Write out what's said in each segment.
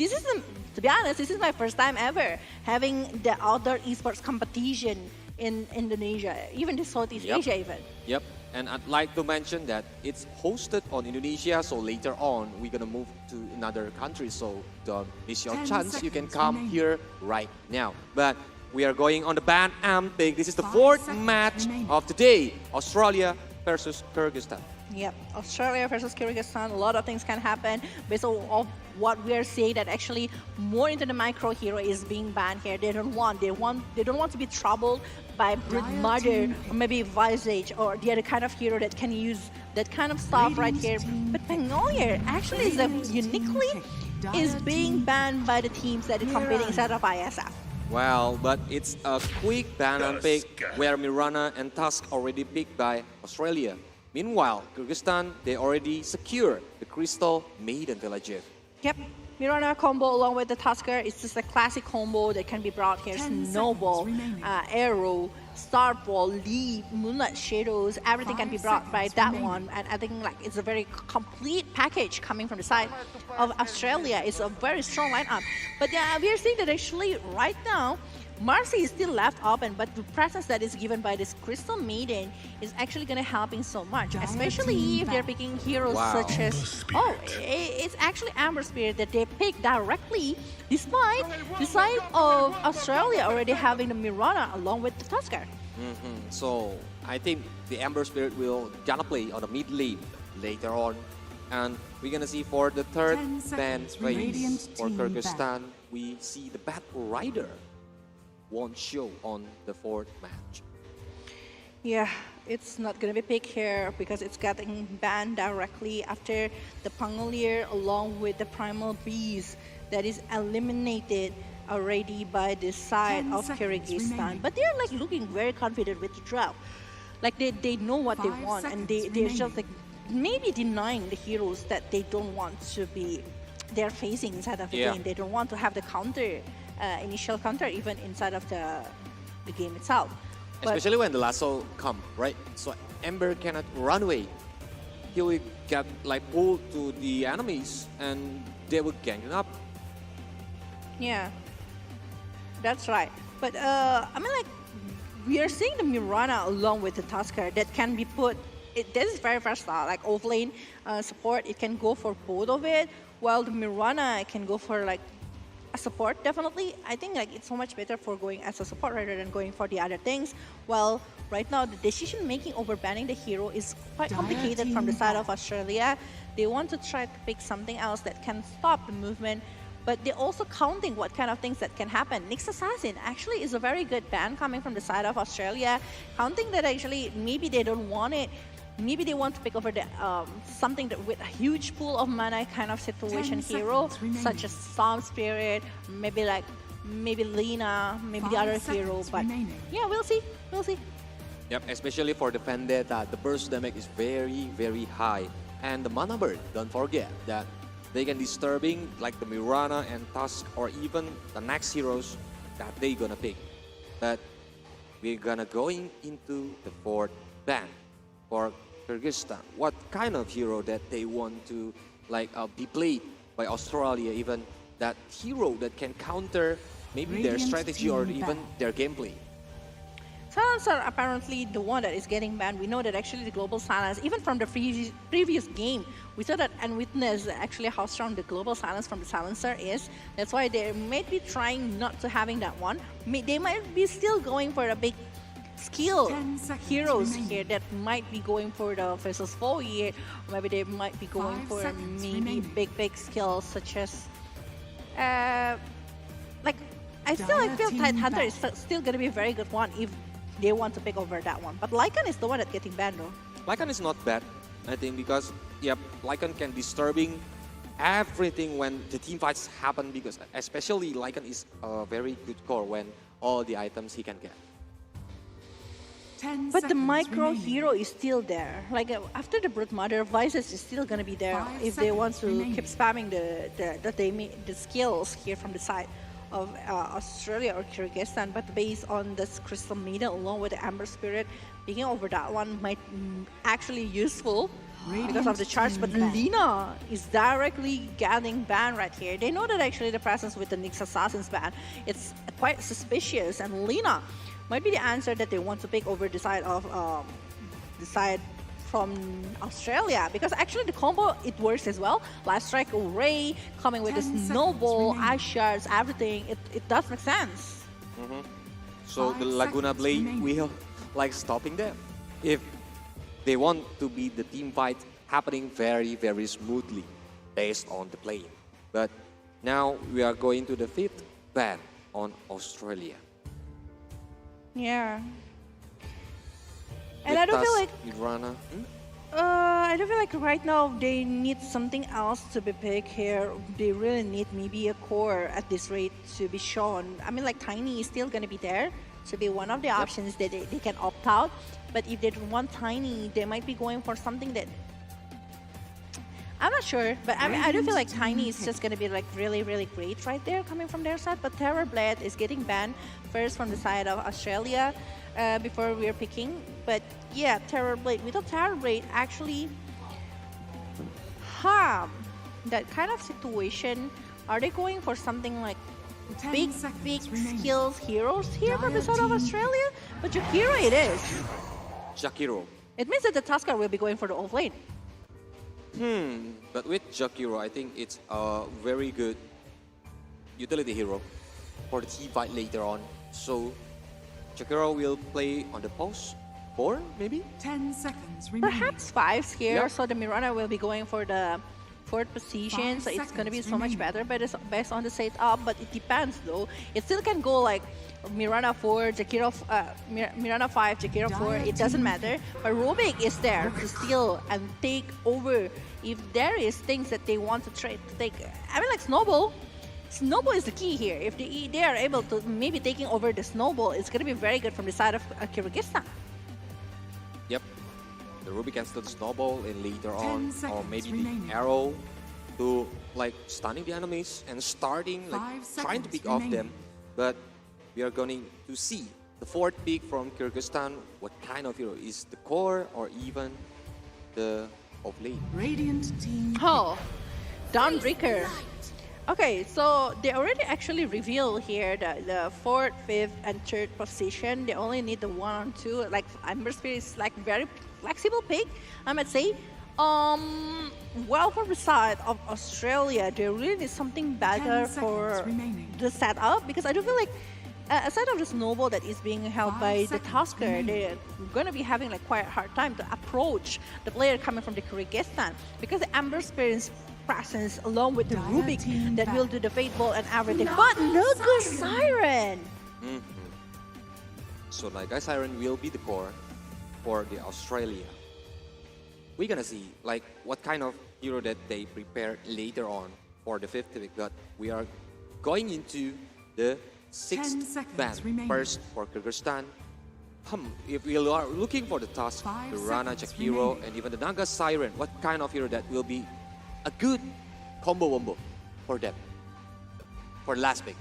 This is, to be honest, this is my first time ever having the outdoor esports competition in Indonesia, even the Southeast Asia even. Yep, and I'd like to mention that it's hosted on Indonesia, so later on we're gonna move to another country, so don't miss your chance. You can come here right now. But we are going on the ban and pick. This is the fourth match of the day, Australia versus Kyrgyzstan. Yep, Australia versus Kyrgyzstan, a lot of things can happen based on what we are seeing, that actually more into the micro hero is being banned here. They don't want to be troubled by Brute Mother or maybe Visage or the other kind of hero that can use that kind of stuff right here. But Magnolia actually uniquely is being banned by the teams that are competing inside of IESF. Well, but it's a quick ban and pick where Mirana and Tusk already picked by Australia. Meanwhile, Kyrgyzstan, they already secure the Crystal Maiden Villager. Yep, Mirana combo along with the Tusker. It's just a classic combo that can be brought here. Snowball, Arrow, Star Ball, Leap, Moonlight Shadows, everything can be brought by that one. And I think like it's a very complete package coming from the side of Australia. It's a very strong lineup. But yeah, we are seeing that actually right now, Marcy is still left open, but the presence that is given by this Crystal Maiden is actually going to helping so much, especially if they're picking heroes such as, it's actually Amber Spirit that they pick directly, despite the side of Australia already having the Mirana along with the Tusker. So I think the Amber Spirit will gonna play on the mid lane later on, and we're gonna see for the third ban phase for Kyrgyzstan, we see the Battle Rider won't show on the fourth match. Yeah, it's not going to be picked here because it's getting banned directly after the Pangolier along with the Primal Beast that is eliminated already by the side of Kyrgyzstan. But they're like looking very confident with the draw. Like they know what they want, and they're just like maybe denying the heroes that they don't want to be they're facing inside of the game. They don't want to have the counter. Initial counter even inside of the game itself. Especially when the lasso come, right? So Ember cannot run away. He will get like pulled to the enemies and they will gang it up. Yeah, that's right. But I mean like, we are seeing the Mirana along with the Tusker that can be put, this is very versatile, like offlane support, it can go for both of it, while the Mirana can go for like a support, definitely. I think like it's so much better for going as a support rather than going for the other things. Well, right now the decision making over banning the hero is quite complicated from the side of Australia. They want to try to pick something else that can stop the movement, but they're also counting what kind of things that can happen. Nyx Assassin actually is a very good ban coming from the side of Australia, counting that actually maybe they don't want it. Maybe they want to pick over the something that with a huge pool of mana kind of situation hero, such as Storm Spirit, maybe Lina, maybe the other hero. But yeah, we'll see. Yep, especially for the Vendetta, the burst damage is very, very high. And the Mana Bird, don't forget that they can disturbing like the Mirana and Tusk or even the next heroes that they gonna pick. But we're gonna going into the fourth ban for Kyrgyzstan. What kind of hero that they want to like be played by Australia, even that hero that can counter maybe their strategy or even their gameplay? Silence are apparently the one that is getting banned. We know that actually the Global Silence, even from the previous game, we saw that and witnessed actually how strong the Global Silence from the Silencer is. That's why they might be trying not to having that one. They might be still going for a big skill heroes here that might be going for the versus Fourier. Maybe they might be going for maybe big skills such as like I feel Tidehunter is still gonna be a very good one if they want to pick over that one. But Lycan is the one that's getting banned though. Lycan is not bad, I think, because Lycan can disturbing everything when the team fights happen, because especially Lycan is a very good core when all the items he can get. But the micro hero is still there. Like after the Brute Mother, Vices is still gonna be there if they want to keep spamming the skills here from the side Australia or Kyrgyzstan, but based on this Crystal Maiden along with the Amber Spirit, picking over that one might actually useful because of the charge. But Lina is directly getting banned right here. They know that actually the presence with the Nyx Assassin's ban, it's quite suspicious, and Lina might be the answer that they want to pick over the side of the side from Australia, because actually the combo it works as well. Last strike Ray coming with the snowball, ice shards, everything. It does make sense. So the Laguna Blade will like stopping them if they want to be the team fight happening very, very smoothly based on the play. But now we are going to the 5th ban on Australia. Yeah. And I don't feel like Mirana. I don't feel like right now they need something else to be picked here. They really need maybe a core at this rate to be shown. I mean, like Tiny is still gonna be there to be one of the options that they can opt out. But if they don't want Tiny, they might be going for something that I'm not sure. But I mean, I do feel like Tiny is just gonna be like really, really great right there coming from their side. But Terrorblade is getting banned first from the side of Australia. Before we're picking, but yeah, Terrorblade. Without Terrorblade, actually, that kind of situation. Are they going for something like big skills heroes here from the side of Australia? But Jakiro it is. Jakiro. It means that the Tusker will be going for the offlane. But with Jakiro, I think it's a very good utility hero for the team fight later on. So Jakiro will play on the post 4, maybe? 10 seconds remaining. Perhaps 5s here, Yep. so the Mirana will be going for the 4th position, so it's going to be so much better based on the setup, but it depends though. It still can go like Mirana 4, Jakiro, Mirana 5, Jakiro 4, it doesn't matter. But Rubik is there to steal and take over if there is things that they want to trade to take. I mean, like Snowball. Snowball is the key here. If they are able to maybe taking over the Snowball, it's going to be very good from the side of Kyrgyzstan. Yep. The Ruby can still snowball and later on, or seconds maybe remaining. the arrow to like stunning the enemies and starting like 5 trying to seconds pick off them. remaining. But we are going to see the 4th pick from Kyrgyzstan. What kind of hero is the core or even the offlane? Radiant team. Oh, Dawnbreaker. Okay, so they already actually revealed here the 4th, 5th, and 3rd position. They only need the 1 and 2. Like Amber Spirit is like very flexible pick, I might say. Well, from the side of Australia, they really need something better 10 for seconds remaining. the setup, because I do feel like aside of the snowball that is being held 5 by the seconds Tusker, remaining. they're going to be having like quite a hard time to approach the player coming from the Kyrgyzstan, because the Amber Spirit's presence along with the Dire Rubik team that back. will do the Fate Ball and everything. But Naga Siren! So like Siren will be the core for the Australia. We're gonna see like what kind of hero that they prepare later on for the 5th pick. But we are going into the 10 6th seconds ban remaining. first for Kyrgyzstan. If we are looking for the task, 5 the Rana, seconds Jakiro, remaining. and even the Naga Siren, what kind of hero that will be a good combo wombo for them for the last pick?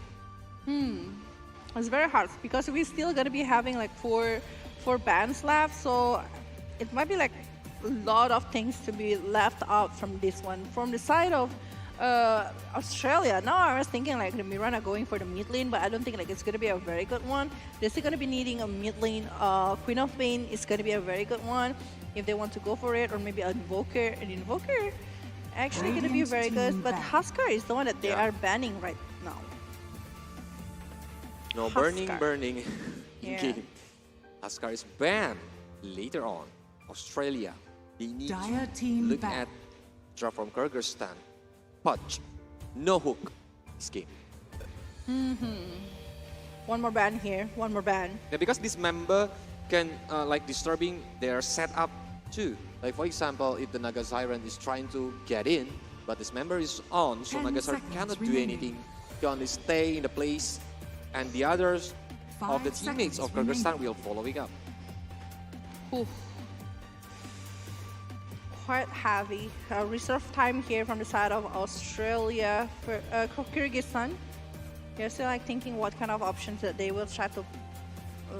It's very hard because we're still gonna be having like four bands left, so it might be like a lot of things to be left out from this one. From the side of Australia, now I was thinking like the Mirana going for the mid lane, but I don't think like it's gonna be a very good one. They're still gonna be needing a mid lane. Queen of Pain is gonna be a very good one if they want to go for it, or maybe an Invoker. An Invoker actually gonna be Radiant very good, team but back. Husker is the one that they Yeah. are banning right now. No, Huskar. burning in Yeah. game. Huskar is banned later on. Australia, they need Dire to team look back. at drop from Kyrgyzstan. Punch, no hook this game. One more ban here, one more ban. Yeah, because this member can like disturbing their setup too. Like for example, if the Naga Siren is trying to get in, but this member is on, so 10 Naga Siren seconds cannot do remaining. anything. He only stay in the place, and the others of 5 the teammates seconds of Kyrgyzstan remaining. will following up. Oof. Quite heavy. Reserve time here from the side of Australia for Kyrgyzstan. You're still like thinking what kind of options that they will try to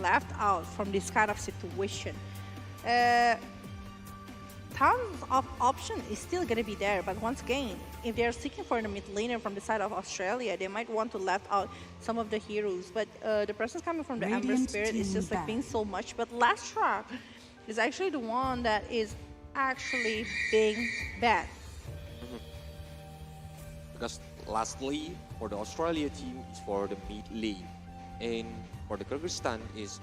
left out from this kind of situation. Tons of option is still going to be there, but once again, if they're seeking for the mid laner from the side of Australia, they might want to left out some of the heroes. But the presence coming from the Amber Radiant Spirit is team just like back. being so much. But last track is actually the one that is actually being bad. Because lastly, for the Australia team is for the mid lane, and for the Kyrgyzstan is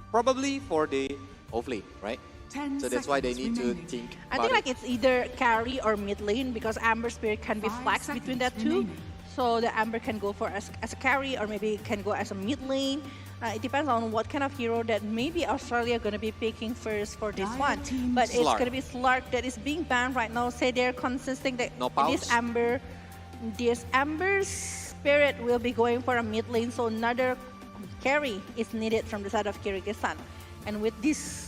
probably for the off lane, right? 10 So that's why they need seconds to remaining. think. I think like it's either carry or mid lane because Amber Spirit can be 5 flexed between that seconds two. remaining. So the Amber can go for as a carry or maybe it can go as a mid lane. It depends on what kind of hero that maybe Australia going to be picking first for this Dire one. team But it's Slark. going to be Slark that is being banned right now. Say they're consisting that No this pulse? Amber Spirit will be going for a mid lane. So another carry is needed from the side of Kyrgyzstan. And with these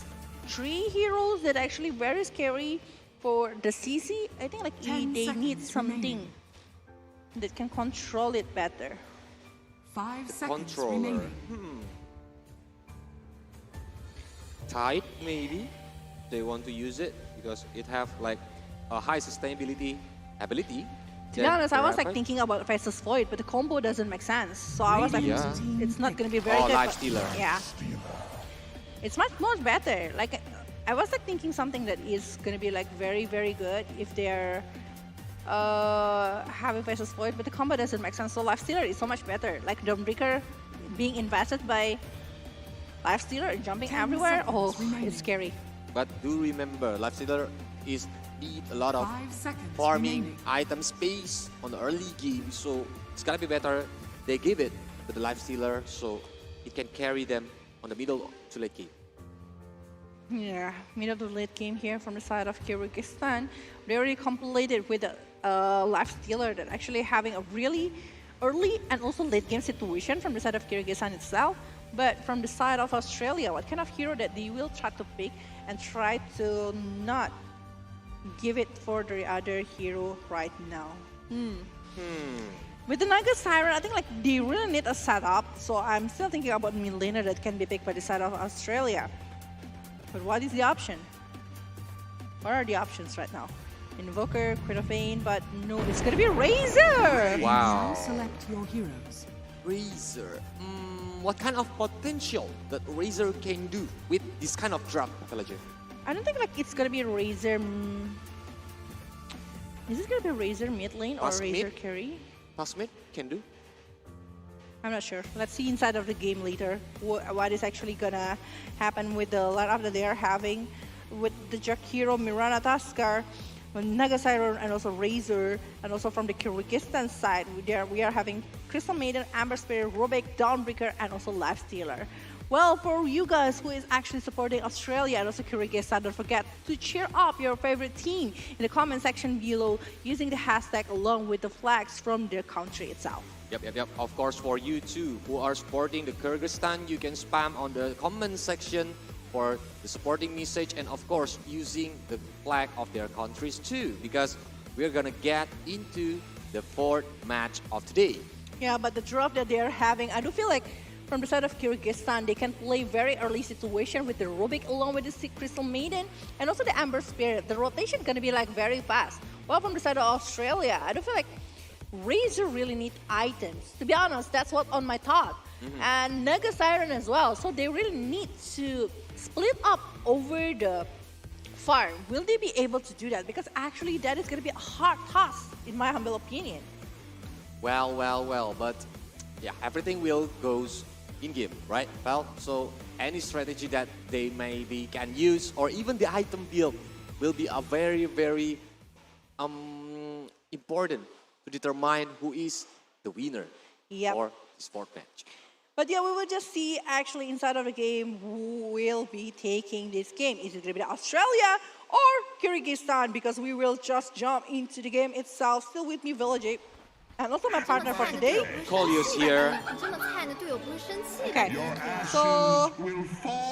3 heroes that are actually very scary for the CC, I think like 10 they need seconds something remaining. that can control it better. 5 seconds Controller. remaining. Tide maybe they want to use it because it have like a high sustainability ability. To be honest, I was like thinking about versus Void, but the combo doesn't make sense. So I was like, Yeah. it's not going to be very Oh, good. Life but- Stealer. Yeah. It's much more better. Like, I was like thinking something that is going to be like very, very good if they're having versus Void, but the combo doesn't make sense. So Life Stealer is so much better. Like, Dawnbreaker being invested by Life Stealer and jumping 10 everywhere. Oh, seconds remaining. Mm. it's scary. But do remember, Life Stealer is need a lot of 5 seconds farming remaining. item space on the early game, so it's gonna be better they give it to the Life Stealer so it can carry them on the middle to late game. Yeah, middle to late game here from the side of Kyrgyzstan. They already completed with a Life Stealer that actually having a really early and also late game situation from the side of Kyrgyzstan itself. But from the side of Australia, what kind of hero that they will try to pick and try to not give it for the other hero right now? With the Naga Siren, I think like they really need a setup. So I'm still thinking about mid laner that can be picked by the side of Australia. But what is the option? What are the options right now? Invoker, Crit of Pain, but no, it's gonna be Razor! Wow. Now select your heroes. Razor. What kind of potential that Razor can do with this kind of drop, Villager? I don't think like it's gonna be Razor. Is it gonna be Razor mid lane or Pass Razor mid? carry? Passmate can do? I'm not sure. Let's see inside of the game later what is actually gonna happen with the lineup that they are having with the Jack Hero, Mirana Taskar, Naga Siren, and also Razor, and also from the Kyrgyzstan side, we are having Crystal Maiden, Amber Spirit, Robek, Dawnbreaker, and also Life Stealer. Well, for you guys who is actually supporting Australia and also Kyrgyzstan, don't forget to cheer up your favorite team in the comment section below using the hashtag along with the flags from their country itself. Yep. Of course, for you too, who are supporting the Kyrgyzstan, you can spam on the comment section for the supporting message, and of course, using the flag of their countries too, because we're gonna get into the 4th match of today. Yeah, but the drop that they're having, I do feel like from the side of Kyrgyzstan, they can play very early situation with the Rubik along with the Crystal Maiden and also the Amber Spirit. The rotation gonna be like very fast. Well, from the side of Australia, I do feel like Razor really need items. To be honest, that's what on my thought. And Naga Siren as well. So they really need to split up over the farm. Will they be able to do that? Because actually that is gonna be a hard task in my humble opinion. Well, but yeah, everything will goes in game, right? Well, so any strategy that they maybe can use, or even the item build, will be a very, very important to determine who is the winner Yep. for this 4th match. But yeah, we will just see actually inside of the game who will be taking this game. Is it going to be Australia or Kyrgyzstan? Because we will just jump into the game itself. Still with me, Village, and also my partner for today. Kolios here. 你这么菜，那队友不会生气的。 Okay, so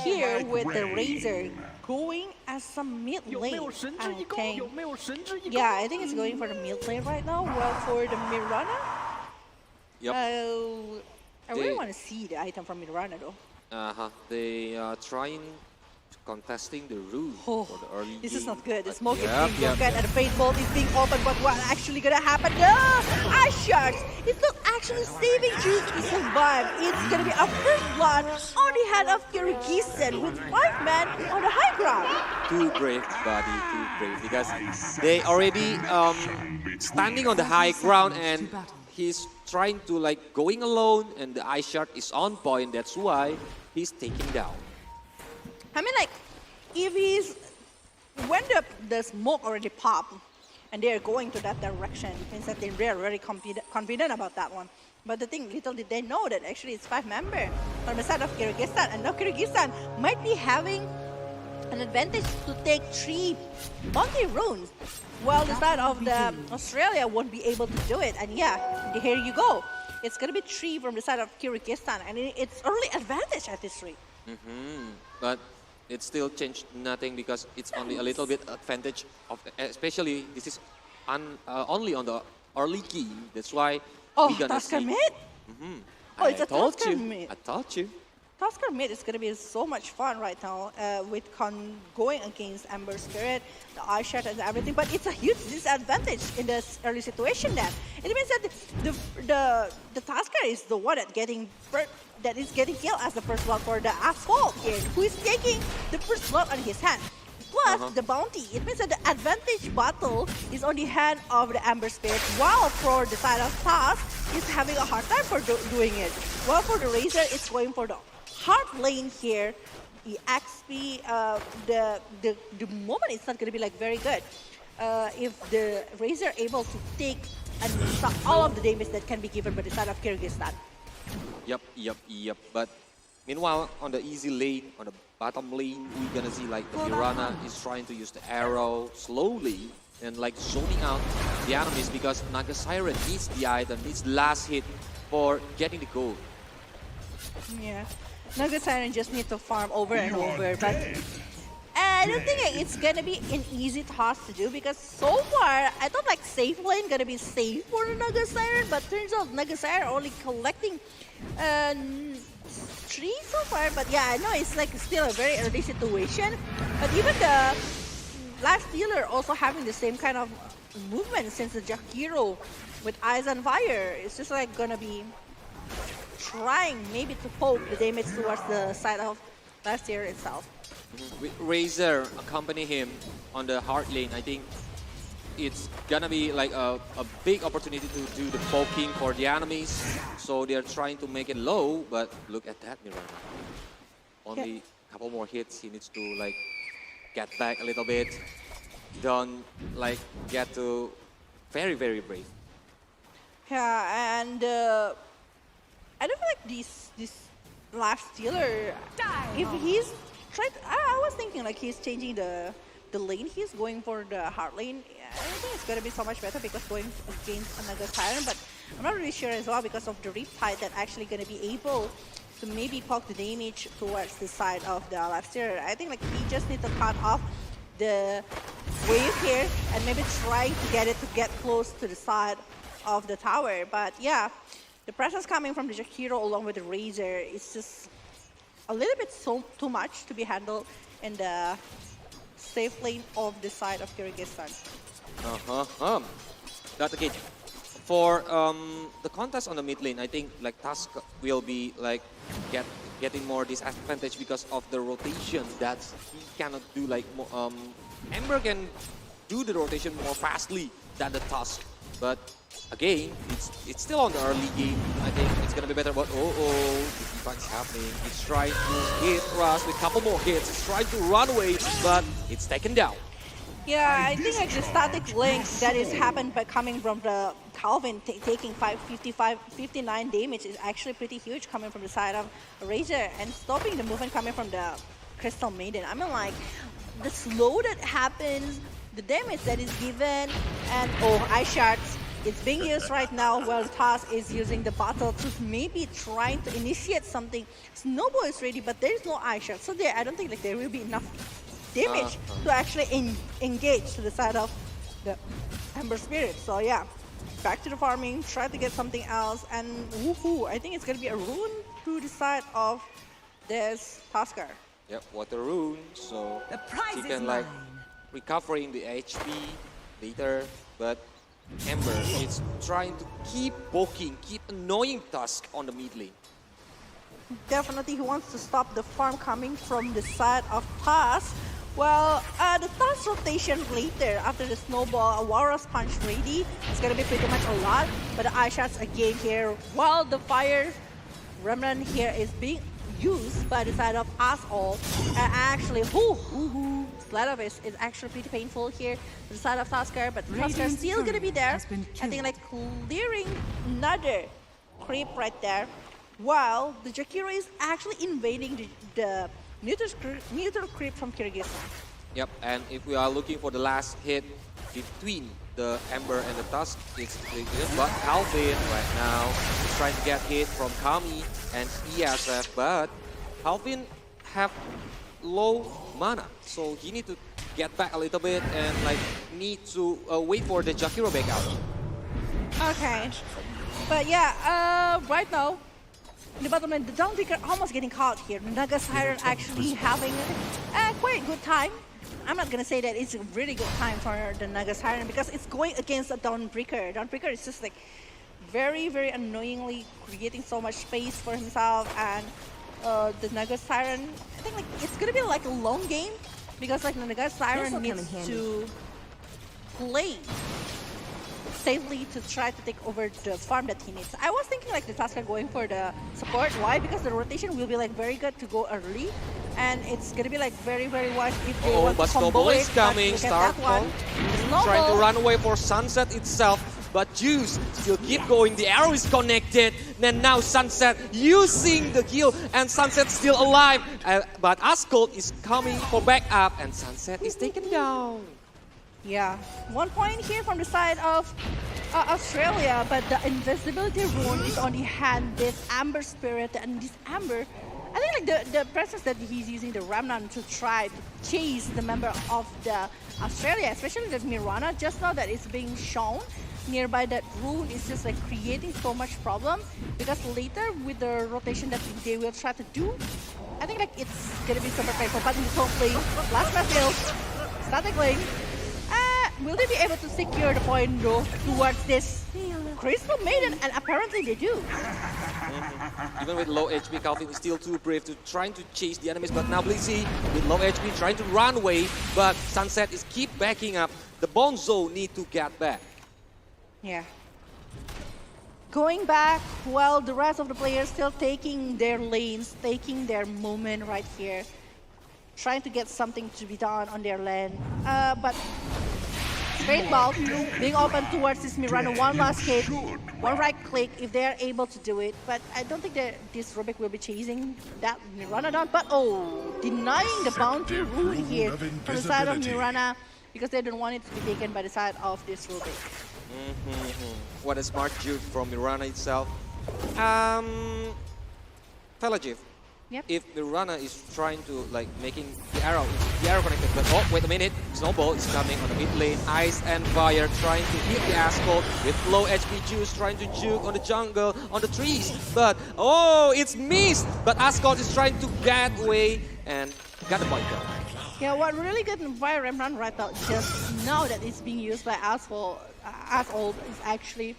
here with the Razor going as some mid lane. I think. Yeah, I think it's going for the mid lane right now. Well, for the Mirana, Yep. I really want to see the item from Mirana though. They are trying contesting the rune Oh, for the early this is game. not good. The smoke is Yep, being yep, broken and the fate bolt is being opened, but what actually gonna happen? No! Ice Sharks! It's not actually saving Juice to survive. It's gonna be a first blood on the hand of KYRGYZSTAN with 5 men on the high ground. Too brave, buddy, too brave. Because they already standing on the high ground and he's trying to like going alone and the ice shard is on point. That's why he's taken down. I mean, like, if when the smoke already popped and they're going to that direction, it means that they're very confident about that one. But the thing, little did they know that actually it's 5-member from the side of KYRGYZSTAN, and now KYRGYZSTAN might be having an advantage to take 3 bounty runes, while the side of the Australia won't be able to do it. And yeah, here you go. It's gonna be 3 from the side of KYRGYZSTAN, and it's early advantage at this rate. But it still changed nothing because it's only a little bit advantage of, especially this is only on the early game. That's why we're gonna Tusker see. mid? Oh, it's a Tusker you. mid. I told you. Tusker mid is going to be so much fun right now with going against Ember Spirit, the Ice Shard and everything, but it's a huge disadvantage in this early situation then. It means that the Tusker is the one that is getting killed as the first blood for the Asphalt here, who is taking the first blood on his hand. Plus the bounty. It means that the advantage battle is on the hand of the Ember Spirit, while for the side of Tusk, is having a hard time for doing it. While for the Razor, it's going for the hard lane here. The XP, the moment it's not going to be like very good. If the Razor able to take and stop all of the damage that can be given by the side of KYRGYZSTAN. Yep. But meanwhile, on the easy lane, on the bottom lane, we're gonna see like the Mirana is trying to use the arrow slowly and like zoning out the enemies because Naga Siren needs the item, needs the last hit for getting the gold. Yeah, Naga Siren just need to farm over and over, but I don't think it's gonna be an easy task to do because so far I thought like safe lane gonna be safe for the Naga Siren, but turns out Naga Siren only collecting 3 so far. But yeah, I know it's like still a very early situation, but even the last dealer also having the same kind of movement since the Jakiro with Eyes on Fire. It's just like gonna be trying maybe to poke the damage towards the side of last year itself. With Razor accompany him on the hard lane, I think it's gonna be like a big opportunity to do the poking for the enemies. So they're trying to make it low, but look at that Mirana. Only a couple more hits, he needs to like get back a little bit. Don't like get to very brave. Yeah, and I don't feel like this last dealer, if he's trying to, I was thinking like he's changing the lane, he's going for the hard lane. I think it's gonna be so much better because going against another Siren, but I'm not really sure as well because of the Riptide that actually gonna be able to maybe poke the damage towards the side of the left ear. I think like he just need to cut off the wave here and maybe try to get it to get close to the side of the tower. But yeah, the presence coming from the Jakiro along with the Razor is just a little bit too much to be handled in the safe lane of the side of KYRGYZSTAN. That again. For the contest on the mid lane, I think like Tusk will be like getting more disadvantage because of the rotation that he cannot do. Like Ember can do the rotation more fastly than the Tusk, but again, it's still on the early game. I think it's gonna be better. But the is happening. It's trying to hit Russ with a couple more hits. It's trying to run away, but it's taken down. Yeah, I think like the static link that is happened by coming from the Calvin taking 59 damage is actually pretty huge coming from the side of Razor and stopping the movement coming from the Crystal Maiden. I mean like the slow that happens, the damage that is given, and Ice Shards, it's being used right now while Tusk is using the battle to maybe trying to initiate something. Snowball is ready, but there is no Ice Shard, so I don't think like there will be enough damage to actually engage to the side of the Ember Spirit. So yeah, back to the farming, try to get something else, and woohoo! I think it's gonna be a rune to the side of this Tusker. Yep, water rune, so The prize he is can mine. recovering the HP later, but Ember is trying to keep poking, keep annoying Tusk on the mid lane. Definitely he wants to stop the farm coming from the side of Tusk. Well, the Tusk rotation later after the snowball, a Walrus Punch ready, it's gonna be pretty much a lot, but the eye shots again here, while the fire remnant here is being used by the side of us all, and actually, slide of it is actually pretty painful here to the side of Tusker, but Tusker Radiant's still gonna be there. has been I think killed. like clearing another creep right there, while the Jakiro is actually invading the neutral creep from Kyrgyzstan. Yep, and if we are looking for the last hit between the Ember and the Tusk, it's but Calvin right now is trying to get hit from Kami and IESF, but Calvin have low mana, so he need to get back a little bit and like need to wait for the Jakiro back out. Okay, but yeah, right now, in the bottom lane, the Dawnbreaker almost getting caught here. Naga Siren actually having a quite good time. I'm not gonna say that it's a really good time for the Naga Siren because it's going against a Dawnbreaker. Dawnbreaker is just like very, very annoyingly creating so much space for himself, and the Naga Siren, I think like it's gonna be like a long game because like the Naga Siren This'll come needs in handy. to play safely to try to take over the farm that he needs. I was thinking like the Tusker going for the support. Why? Because the rotation will be like very good to go early, and it's gonna be like very, very wise if they want But to combo Snowball it. is coming, But look at that Starfall one. trying to Snowball. run away for Sunset itself, but Juice still keep going. The arrow is connected, and now Sunset using the kill, and Sunset still alive. But Ascot is coming for backup, and Sunset is taken down. Yeah, 1 point here from the side of Australia, but the invisibility rune is on the hand. This Amber Spirit and this Amber, I think like the presence that he's using the Remnant to try to chase the member of the Australia, especially the Mirana. Just now that it's being shown nearby that rune is just like creating so much problem because later with the rotation that they will try to do, I think like it's gonna be super painful. But in the top lane, last field, static lane. Will they be able to secure the point though towards this Crystal Maiden? And apparently they do. Even with low HP, Calvin is still too brave to trying to chase the enemies. But now Blizzy with low HP trying to run away, but Sunset is keep backing up. The Bonzo need to get back. Yeah. Going back, while the rest of the players still taking their lanes, taking their moment right here, trying to get something to be done on their lane. But straight ball being open towards this Mirana. One last hit, one right click if they are able to do it. But I don't think that this Rubik will be chasing that Mirana down. But denying the bounty rune here from the side of Mirana because they don't want it to be taken by the side of this Rubik. What a smart juke from Mirana itself. Pelagiv. Yep. If Mirana is trying to like making the arrow connected, but oh wait a minute, Snowball is coming on the mid lane. Ice and Fire trying to hit the Asphalt with low HP. Juice trying to juke on the jungle, on the trees, but oh it's missed. But Ascot is trying to get away and got the point down. Yeah, what really good in Fire Remnant right now, just now that it's being used by Asphalt is actually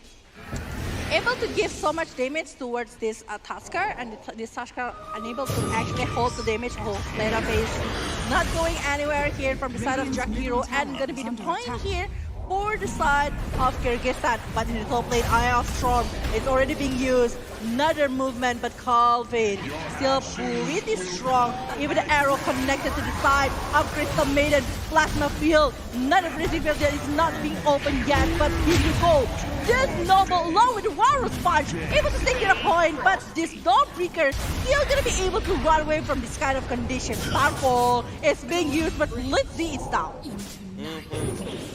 able to give so much damage towards this Tusker, and this Tusker unable to actually hold the damage. Leatherface not going anywhere here from the side of Jakiro, and gonna be the point here for the side of Kyrgyzstan. But in the top lane, Eye of Storm is already being used. Another movement, but Calvin still pretty strong. Even the arrow connected to the side of Crystal Maiden. Plasma Field, another Blissey Field that is not being opened yet, but here you go. This Noble along with the Walrus Punch, able to take it a point, but this Dawnbreaker still gonna be able to run away from this kind of condition. Starfall is being used, but Litzy is down.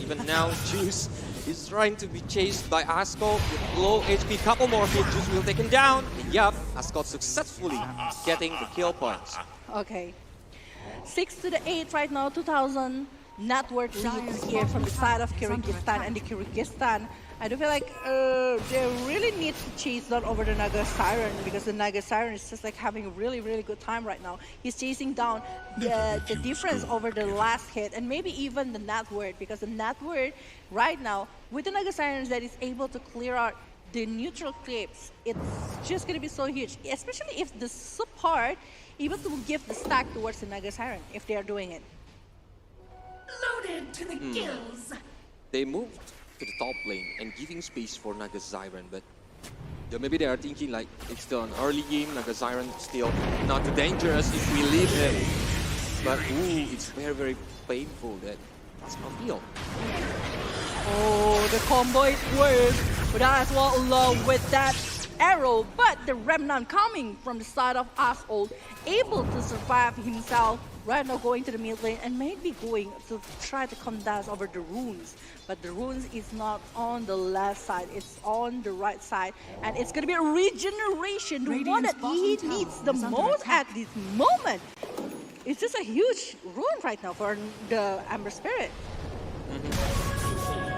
Even now, Juice is trying to be chased by Ascot with low HP. Couple more hits, Juice will take him down. Yup, Ascot successfully getting the kill points. Okay. 6-8 right now, 2,000 net worth lead here from the side of Kyrgyzstan, and the Kyrgyzstan I do feel like they really need to chase that over the Naga Siren because the Naga Siren is just like having a really, really good time right now. He's chasing down the difference over the last hit and maybe even the Nat Word because the Nat Word right now with the Naga Sirens that is able to clear out the neutral creeps, it's just going to be so huge, especially if the support able to give the stack towards the Naga Siren if they are doing it. Loaded to the gills. They moved to the top lane and giving space for Naga Siren, but maybe they are thinking like it's still an early game, Naga Siren still not too dangerous if we leave him. But ooh, it's very, very painful that it's not heal. Oh, the combo is worse, but as well along with that arrow, but the Remnant coming from the side of Asshole, able to survive himself, right now going to the mid lane and maybe going to try to contest over the runes. But the runes is not on the left side, it's on the right side. And it's gonna be a regeneration, the one that he needs the most at this moment. It's just a huge rune right now for the Amber Spirit.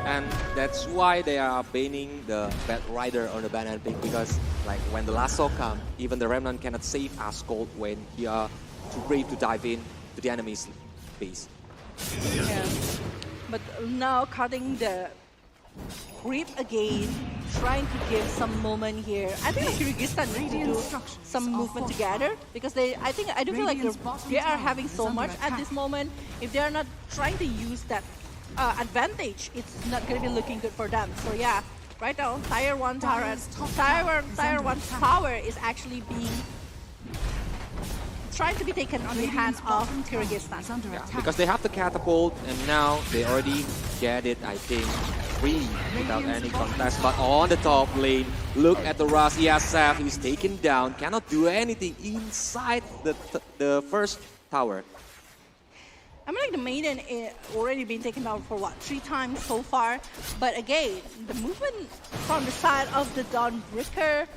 And that's why they are banning the Bad Rider on the banana pick because like when the lasso comes, even the Remnant cannot save Ascold when he are too brave to dive in to the enemy's base. Yeah. But now cutting the creep again, trying to give some moment here. I think Kyrgyzstan need to do some movement together because I do feel like they are having so much at this moment. If they are not trying to use that advantage, it's not going to be looking good for them. So yeah, right now, Tier 1 tower, Tier 1 power is actually being trying to be taken on the hands of Kyrgyzstan. Yeah, because they have the catapult and now they already get it, I think, free without any contest. But on the top lane, look at the Ras IESF, he's taken down, cannot do anything inside the first tower. I mean, like the Maiden already been taken down for what, 3 times so far. But again, the movement from the side of the Dawnbreaker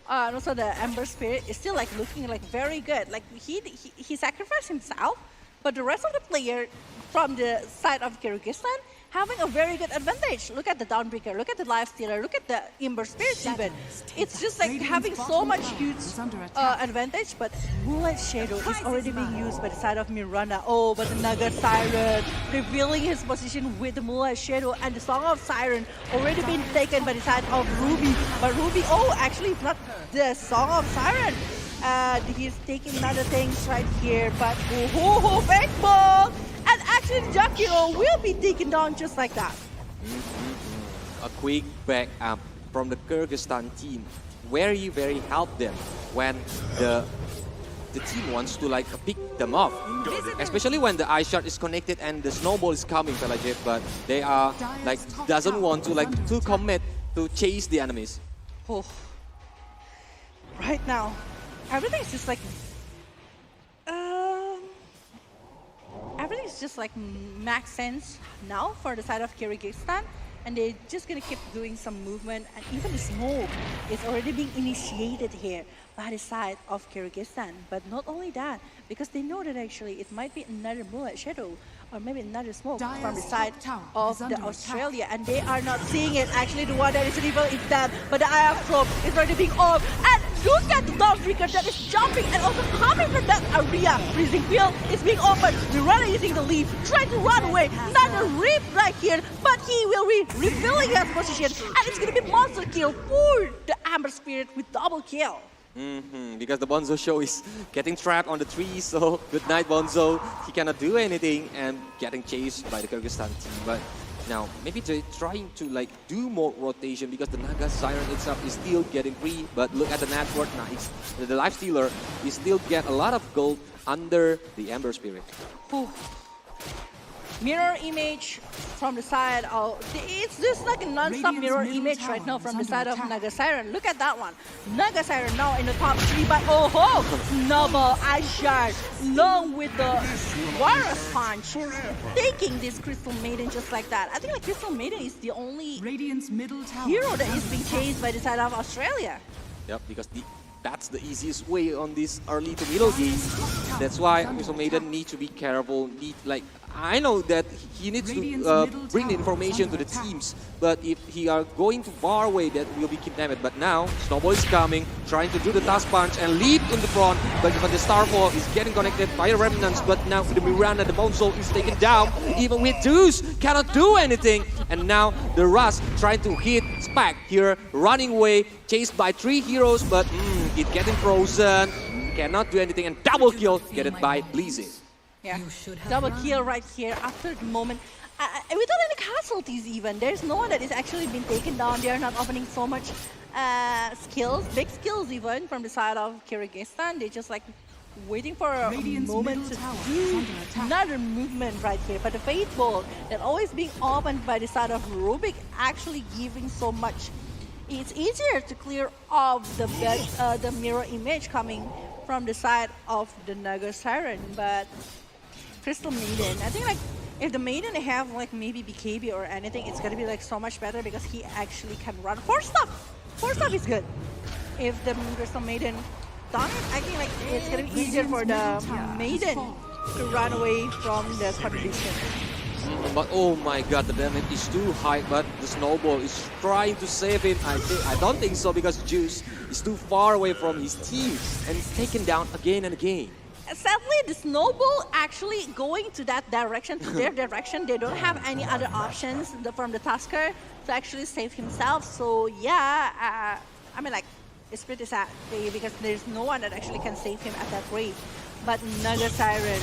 and also the Ember Spirit is still like looking like very good. Like he sacrificed himself, but the rest of the player from the side of Kyrgyzstan having a very good advantage. Look at the Dawnbreaker, look at the Lifestealer, look at the Ember Spirit even. It's just like having so much huge advantage, but Moonlight Shadow is already being used by the side of Miranda. Oh, but the Naga Siren revealing his position with the Moonlight Shadow and the Song of Siren already been taken by the side of Ruby. But Ruby, oh, actually it's not the Song of Siren. He's taking other things right here, but oh, backball! And actually, Jakiro will be taken down just like that. A quick back up from the Kyrgyzstan team. Very, very help them when the team wants to like pick them off. Especially when the Ice Shard is connected and the snowball is coming, Pelagip, but they are like doesn't want to like to commit to chase the enemies. Oh. Right now, everything is just like everything is just like max sense now for the side of Kyrgyzstan, and they're just gonna keep doing some movement, and even the smoke is already being initiated here by the side of Kyrgyzstan. But not only that, because they know that actually it might be another Moonlight Shadow or maybe another smoke from the side of the Australia, and they are not seeing it. Actually, the one that is evil is them, but the IF probe is already being off, and look at the Dawnbreaker that is jumping and also coming from that area. Freezing Field is being opened. Miranda using the leaf, trying to run away. Not a rip right here, but he will be refilling his position, and it's gonna be monster kill for the Amber Spirit with double kill. Because the Bonzo show is getting trapped on the tree, so good night Bonzo. He cannot do anything and getting chased by the Kyrgyzstan team. But now maybe they're trying to like do more rotation because the Naga Siren itself is still getting free. But look at the network now. The Lifestealer is still get a lot of gold under the Ember Spirit. Ooh. Mirror image from the side of... It's just like a non-stop mirror image right now from the side of Naga Siren. Look at that one. Naga Siren now in the top 3, but oh ho! Noble Ice Shard along with the Warrior's Punch taking this Crystal Maiden just like that. I think like Crystal Maiden is the only Radiant's middle tower hero that is being chased by the side of Australia. Yep, because that's the easiest way on this early to middle game. That's why Crystal Maiden need to be careful. I know that he needs to bring the information to the teams, but if he are going too far away, that will be kidnapped. But now, Snowball is coming, trying to do the task punch and lead in the front, but even the Starfall is getting connected by the Remnants, but now with the Miranda, the Bone Soul is taken down, even with Deuce, cannot do anything. And now the Rust trying to hit Spack here, running away, chased by 3 heroes, but it getting frozen, cannot do anything, and double kill, get it by Blizzy. Yeah, double kill right here after the moment. Without any casualties even. There's no one that is actually been taken down. They're not opening so much skills, big skills even from the side of Kyrgyzstan. They're just like waiting for a moment to do another movement right here. But the Fate Bolt that always being opened by the side of Rubik actually giving so much. It's easier to clear off the mirror image coming from the side of the Naga Siren, but Crystal Maiden, I think like if the Maiden have like maybe BKB or anything, it's gonna be like so much better because he actually can run. Force stuff is good. If the Crystal Maiden done it, I think like it's gonna be easier for the Maiden to run away from the condition. But oh my god, the damage is too high, but the Snowball is trying to save him. I don't think so because Juice is too far away from his team and is taken down again and again. Sadly, the Snowball actually going to that direction, to their direction. They don't have any other options from the Tusker to actually save himself. So yeah, I mean like, it's pretty sad because there's no one that actually can save him at that rate. But Naga Siren,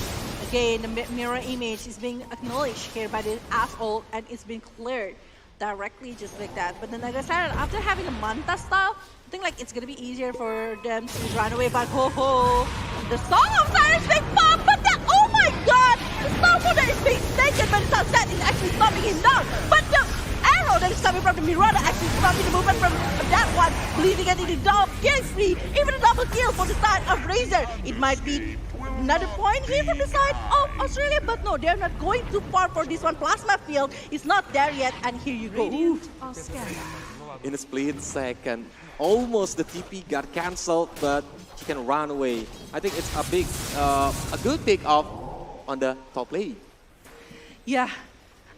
again, the mirror image is being acknowledged here by the asshole and it's being cleared directly just like that. But the Naga Siren, after having the Manta style, I think like it's gonna be easier for them to run away. But the Song of Siren's being popped, but then, oh my god, the Starfall that is being taken by the Sunset is actually stopping him down. But the arrow that is coming from the Miranda actually stopping the movement from that one, bleeding into the dog, kills free, even a double kill for the side of Razor. It might be another point here from the side of Australia, but no, they're not going too far for this one. Plasma field is not there yet, and here you go. In a split second, almost the TP got cancelled, but he can run away. I think it's a good pick up on the top lane. Yeah,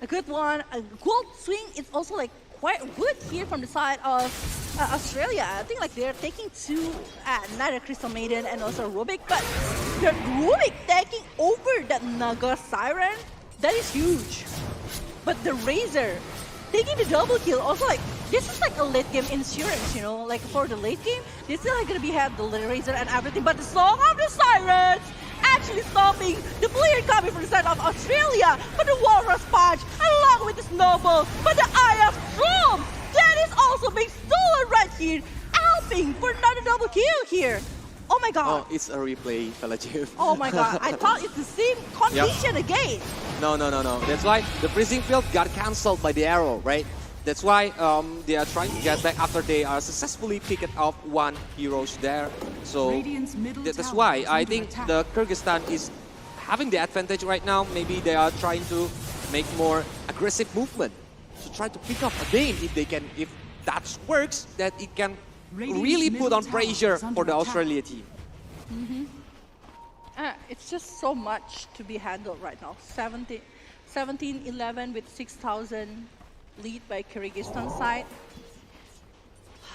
a good one. A gold swing is also like quite good here from the side of Australia. I think like they're taking two, neither Crystal Maiden and also Rubik, but the Rubik taking over that Naga Siren, that is huge. But the Razor taking the double kill, also like, this is like a late game insurance, you know, like for the late game, this is like gonna be have the Razor and everything, but the Song of the Sirens actually stopping the player coming from the side of Australia, but the Walrus Punch along with the Snowball, but the Eye of Storm, that is also being stolen right here, helping for another double kill here. Oh my god. Oh, it's a replay, Falajev. Oh my god, I thought it's the same condition again. No. That's why the freezing field got cancelled by the arrow, right? That's why they are trying to get back after they are successfully picked off one heroes there. So that's why I think the Kyrgyzstan is having the advantage right now. Maybe they are trying to make more aggressive movement to try to pick up again if they can. If that works, that it can really put on pressure for the Australia team. It's just so much to be handled right now. 17-11 with 6,000 lead by Kyrgyzstan side.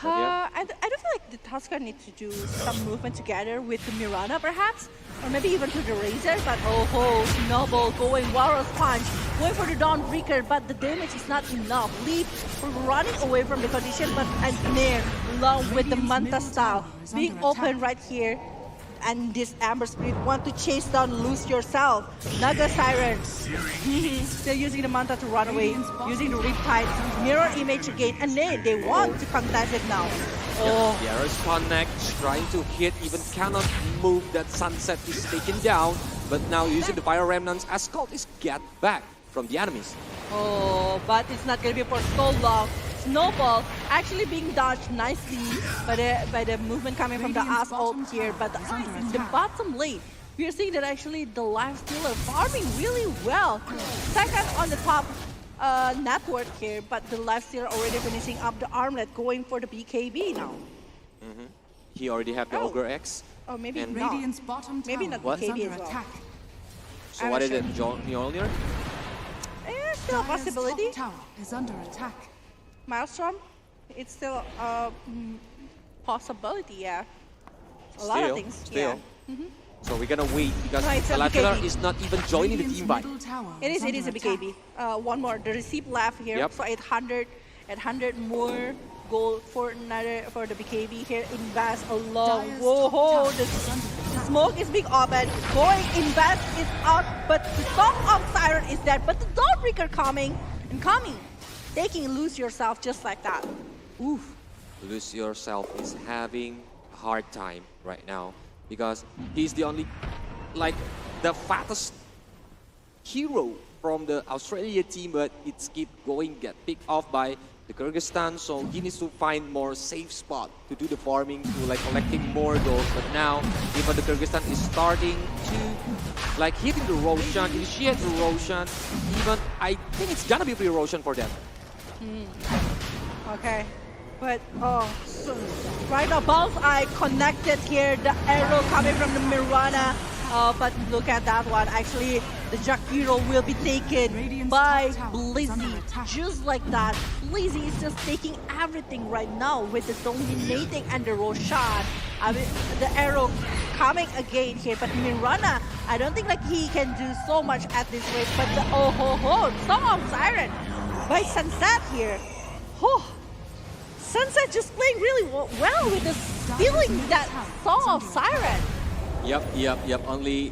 I don't feel like the Tusker needs to do some movement together with the Mirana perhaps, or maybe even to the Razor, but Snowball going Walrus Punch, going for the Dawnbreaker, but the damage is not enough. Leap running away from the condition, but a snare along with the Manta style being open right here. And this Amber Spirit want to chase down Lose Yourself. Naga Siren. Still using the Manta to run away. Using the Riptide. Mirror image again. And they want to contest it now. Oh. The Arrows Connect trying to hit, even cannot move. That Sunset is taken down. But now using the Fire Remnants as Cult is get back from the enemies. Oh, but it's not going to be for so long. Snowball actually being dodged nicely by the movement coming from the Ass ult here, but in the bottom lane, we are seeing that actually the Lifestealer farming really well. Second on the top network here, but the Lifestealer already finishing up the armlet, going for the BKB now. he already have the Oh. Ogre X. Oh, maybe And- not. Radiant's bottom Maybe tower not What? is BKB under as well. attack. So I'm what not is it, sure. Mjolnir? Still a Dire's possibility. top tower is under attack. Maelstrom, it's still a possibility, yeah. A lot of things, Still. yeah. So we're gonna wait because No, it's a Alakazar BKB. is not even joining the Radiant's team fight. middle tower It is under a attack. BKB. One more, the receipt left here, Yep. so 800 more gold for another, for the BKB here. Invest along. Dire's Whoa, top tower the is under attack. smoke is being opened. Going, invest is out, but the Song of Siren is dead. But the Dawnbreaker coming and coming. Taking Lose Yourself just like that. Oof. Lose Yourself is having a hard time right now because he's the only, like, the fattest hero from the Australia team, but it's keep going, get picked off by the Kyrgyzstan, so he needs to find more safe spot to do the farming, to like collecting more gold. But now, even the Kyrgyzstan is starting to like hitting the Roshan, initiate the Roshan. Even I think it's gonna be free Roshan for them. Okay. But, so right now, Bullseye connected here. The arrow coming from the Mirana. But look at that one. Actually, the Jakiro will be taken Radiant's by top tower is under Blizzy. attack. Just like that. Blizzy is just taking everything right now with the dominating and the Roshan. I mean, the arrow coming again here. But Mirana, I don't think like he can do so much at this rate. But the Song of Siren by Sunset here. Oh, Sunset just playing really well with the feeling that Song of Siren. Yep. Only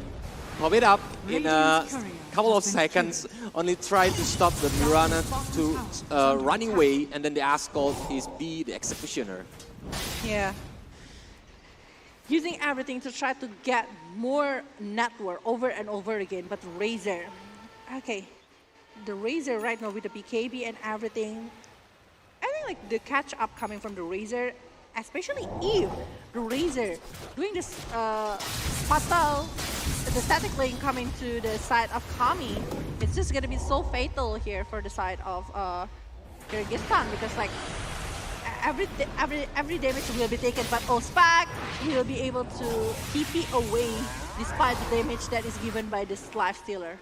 pop it up in a couple of seconds. Only try to stop the Mirana to running away, and then the Ascot is be the executioner. Yeah. Using everything to try to get more network over and over again, but Razor. Okay. The Razor right now with the BKB and everything. I think like the catch up coming from the Razor, especially if the Razor doing this fatal, the static lane coming to the side of Kami, it's just gonna be so fatal here for the side of Kyrgyzstan, because like every damage will be taken, but Ospag will be able to TP away despite the damage that is given by this life stealer.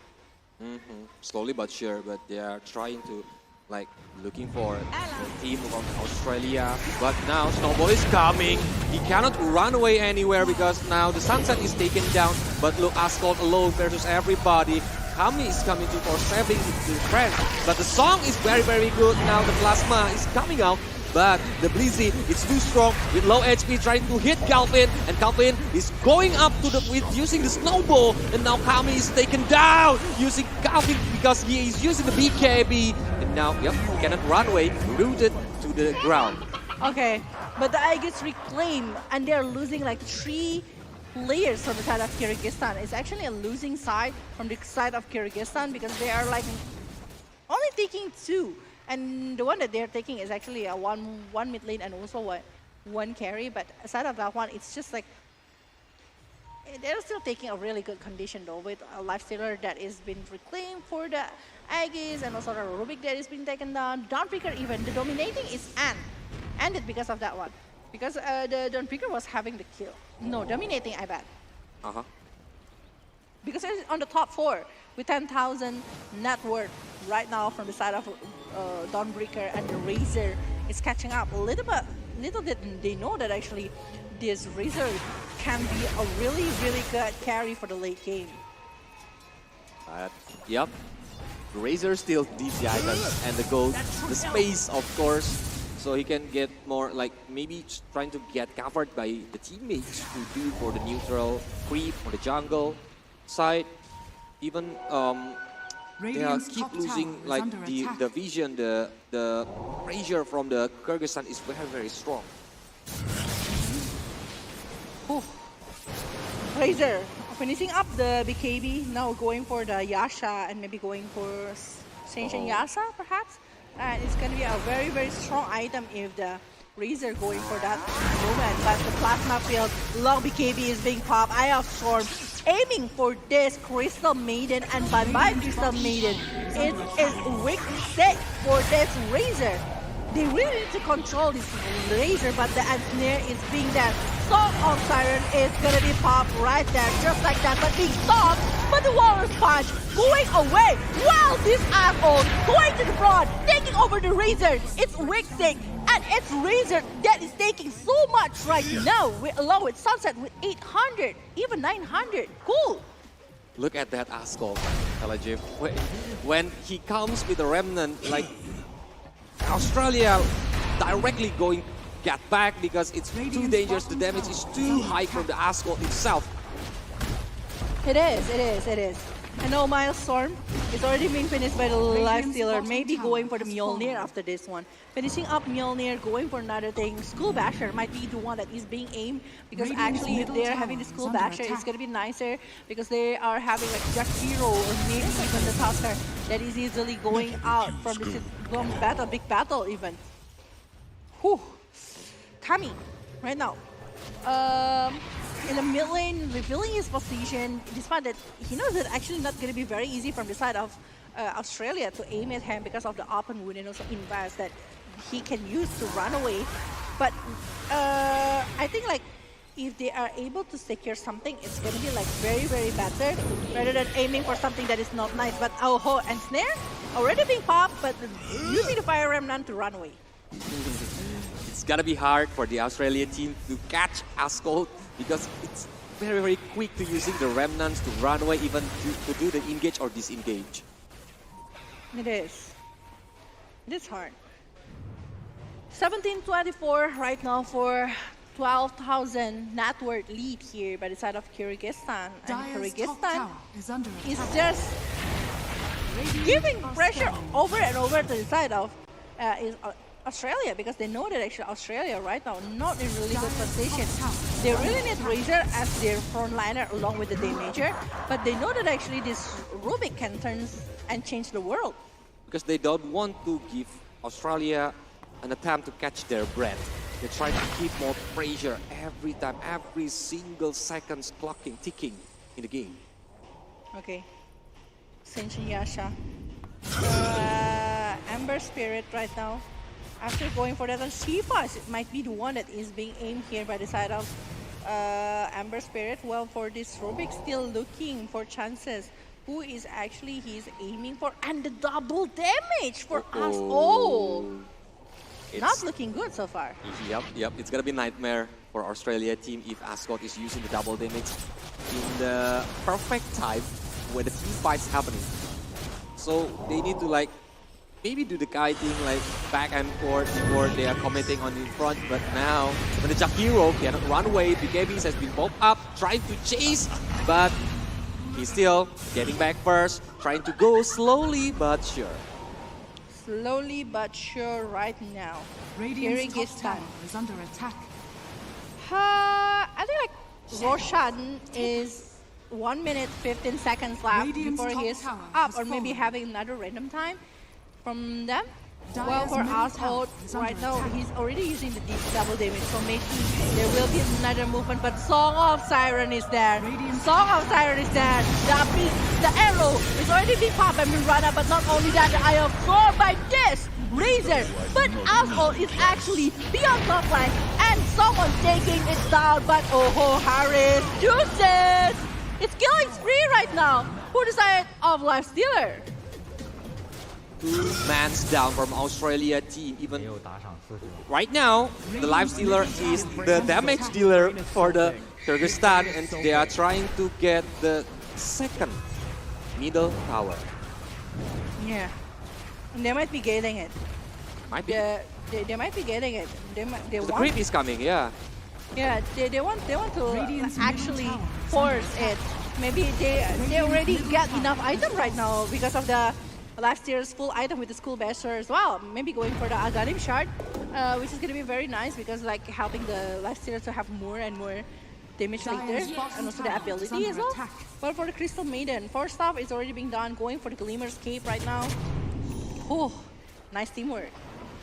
Slowly but sure, but they are trying to like looking for the team from Australia. But now Snowball is coming. He cannot run away anywhere because now the Sunset is taken down. But look, Ascot alone versus everybody. Kami is coming to for saving the friend. But the song is very good. Now the Plasma is coming out. But the Blizzy is too strong with low HP trying to hit Calvin, and Calvin is going up to the with using the snowball, and now Kami is taken down using Calvin because he is using the BKB, and now he cannot run away, rooted to the ground. Okay, but the Aegis reclaim, and they're losing like 3 players from the side of Kyrgyzstan. It's actually a losing side from the side of Kyrgyzstan because they are like only taking 2. And the one that they're taking is actually a one mid lane and also one carry. But aside of that one, it's just like they're still taking a really good condition though, with a lifestealer that is been reclaimed for the Aegis, and also the Rubik that is being taken down. Dawnbreaker even, the dominating is ended because of that one. Because the Dawnbreaker was having the kill. No, dominating, I bet. Because it's on the top 4 with 10,000 net worth right now from the side of Dawnbreaker, and the Razor is catching up a little bit. Little did they know that actually this Razor can be a really good carry for the late game. Yep, Razor still needs the items and the gold, the space of course, so he can get more like maybe trying to get covered by the teammates to do for the neutral creep or the jungle side. Even they keep losing like the vision, the pressure from the Kyrgyzstan is very strong. Ooh. Razor finishing up the BKB, now going for the Yasha and maybe going for Senshin Yasha perhaps. And it's going to be a very strong item if the Razor going for that moment. But the Plasma field, long BKB is being popped. Eye of Storm aiming for this Crystal Maiden, and bye-bye Crystal Maiden. It is weak set for this Razor. they really need to control this laser, but the snare is being there. Song of Siren is gonna be popped right there, just like that, but being stopped. But the Walrus Punch going away. Wow, this asshole going to the front, taking over the Razor. It's Wixing, and it's Razor that is taking so much right now, along with Sunset with 800, even 900. Cool. Look at that Ascol, LJ. When he comes with a Remnant, like Australia directly going get back because it's too dangerous. The damage is too high from the Ascol itself. It is. And no, Miles Storm is already being finished by the Lifestealer. Maybe going for the Mjolnir after this one. Finishing up Mjolnir, going for another thing. Skull Basher might be the one that is being aimed, because actually if they're having the Skull Basher, it's going to be nicer because they are having like Jack Hero or maybe even the Tusker that is easily going out from this long battle, big battle even. Whew. Kami, right now. In the mid lane, revealing his position, despite that he knows that actually not going to be very easy from the side of Australia to aim at him because of the open wound and also invest that he can use to run away. But I think like if they are able to secure something, it's going to be like very, very better rather than aiming for something that is not nice. But oh, and Snare already being popped, but using the Fire Remnant to run away. It's gonna be hard for the Australia team to catch Ascol because it's very, very quick to using the Remnants to run away, even to do the engage or disengage. It is. It is hard. 17-24 right now for 12,000 net worth lead here by the side of Kyrgyzstan. And Kyrgyzstan is just giving pressure over and over to the side of Australia, because they know that actually Australia right now not in really good position. They really need Razor as their frontliner along with the Damager, but they know that actually this Rubik can turn and change the world. Because they don't want to give Australia an attempt to catch their breath. They try to keep more pressure every time, every single seconds clocking, ticking in the game. Okay. Senshin Yasha. Ember Spirit right now. After going for that on Shifa, it might be the one that is being aimed here by the side of Ember Spirit. Well, for this Rubik, still looking for chances. Who is actually he's aiming for? And the double damage for us all. Not looking good so far. Yep. It's gonna be nightmare for Australia team if Ascot is using the double damage in the perfect time when the team fight's happening. So they need to like maybe do the kiting like back and forth before they are committing on in front. But now when the Jakiro cannot run away, BKBs has been popped up, trying to chase, but he's still getting back first, trying to go slowly but sure. Slowly but sure right now. Kyrgyzstan is under attack. I think like Roshan is 1 minute 15 seconds left before he's up, or maybe having another random time from them. Well, for Asshole, right now, he's already using the double damage, so maybe there will be another movement, but Song of Siren is there. Song of Siren is there. The arrow is already being popped and Mirana, but not only that, the Eye of Thor by this Razor, but Asshole is actually beyond top line, and someone taking it down, but oh, Harris juices! It's killing spree right now for the side of Lifestealer. 2 mans down from Australia team. Even right now, the Lifestealer is the damage dealer for the Kyrgyzstan, and they are trying to get the second middle tower. Yeah, and they might be getting it. Might be. They might be getting it. They The creep is coming, yeah. Yeah, they want to actually force it. Maybe they already get enough item right now because of the last year's full item with the Skull Basher as well. Maybe going for the Aghanim Shard, which is going to be very nice because like helping the last year to have more and more damage later, and also the ability as well. But for the Crystal Maiden, 4 stuff is already being done, going for the Glimmer's Cape right now. Oh, nice teamwork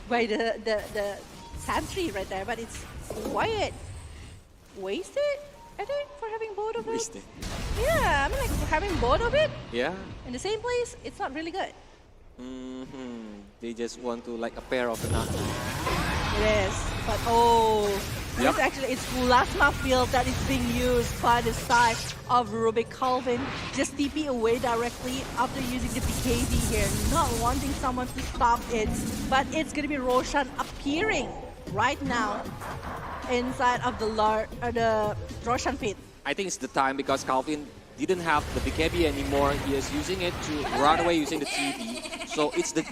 by the Sentry right there, but it's quiet. Wasted, I think, for having both of it. Wasted. Yeah, I mean like for having both of it. Yeah. In the same place, it's not really good. They just want to like a pair of the nut. It is. But oh, Yep. this actually it's plasma field that is being used by the side of Rubik Calvin. Just TP away directly after using the BKB here, not wanting someone to stop it. But it's gonna be Roshan appearing right now inside of the Roshan pit. I think it's the time because Calvin didn't have the BKB anymore. He is using it to run away using the TP. So it's the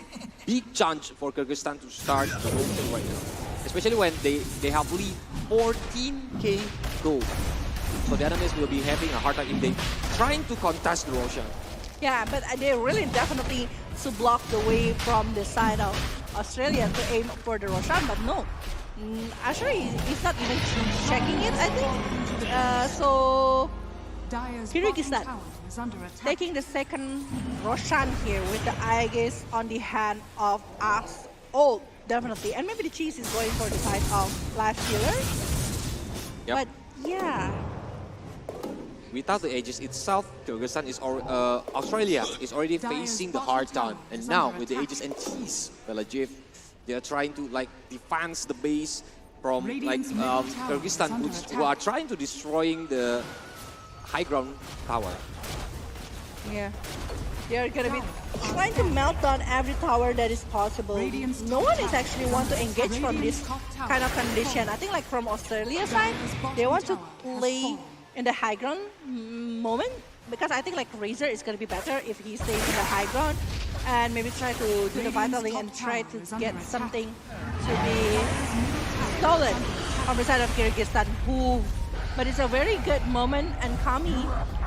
big chance for Kyrgyzstan to start the whole thing right now. Especially when they have lead 14k gold. So the enemies will be having a hard time if they trying to contest the Roshan. Yeah, but they really definitely to block the way from the side of Australia to aim for the Roshan, but no. Actually, he's not even checking it, I think. So Kyrgyzstan taking the second Roshan here with the Aegis on the hand of us. Oh, definitely. And maybe the cheese is going for the side of life stealer. Yep. But yeah. Without the Aegis itself, Kyrgyzstan is Australia is already facing the hard time. And now with the Aegis and cheese, Belajev, they are trying to like defense the base from like Kyrgyzstan who are trying to destroying the high ground tower. Yeah. They're gonna be trying to melt down every tower that is possible. No one is actually want to engage from this kind of condition. I think like from Australia's side, they want to play in the high ground moment because I think like Razor is gonna be better if he stays in the high ground and maybe try to do the vitaling and try to get something to be stolen on the side of Kyrgyzstan. But it's a very good moment, and Kami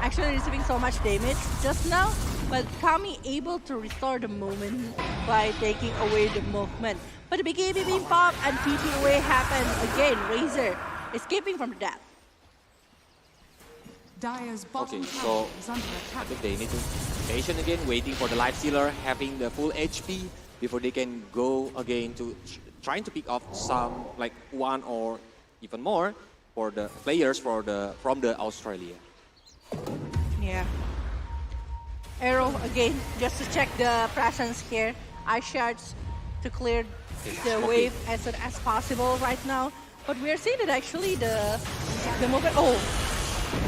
actually receiving so much damage just now, but Kami able to restore the moment by taking away the movement. But the BKB being popped and TP away happens again. Razor escaping from the death. Okay, so I think they need to be patient again, waiting for the life stealer having the full HP before they can go again to trying to pick off some like one or even more for the players from the Australia. Yeah. Arrow again, just to check the presence here. Ice shards to clear the wave as soon as possible right now. But we are seeing that actually the movement. Oh,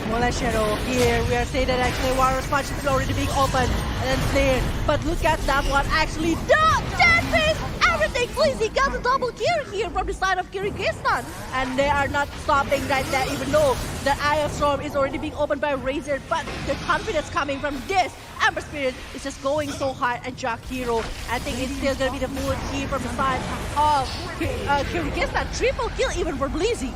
Mola Shadow here. We are seeing that actually Warrior's Punch is already being opened and then cleared. But look at that one actually. Dead face! Everything, please. He got a double kill here from the side of Kyrgyzstan. And they are not stopping right there, even though the Eye of Storm is already being opened by Razor. But the confidence coming from this Ember Spirit is just going so hard at Jack Hero. I think it's still going to be the full kill from the side of Kyrgyzstan. Triple kill even for Blizzy.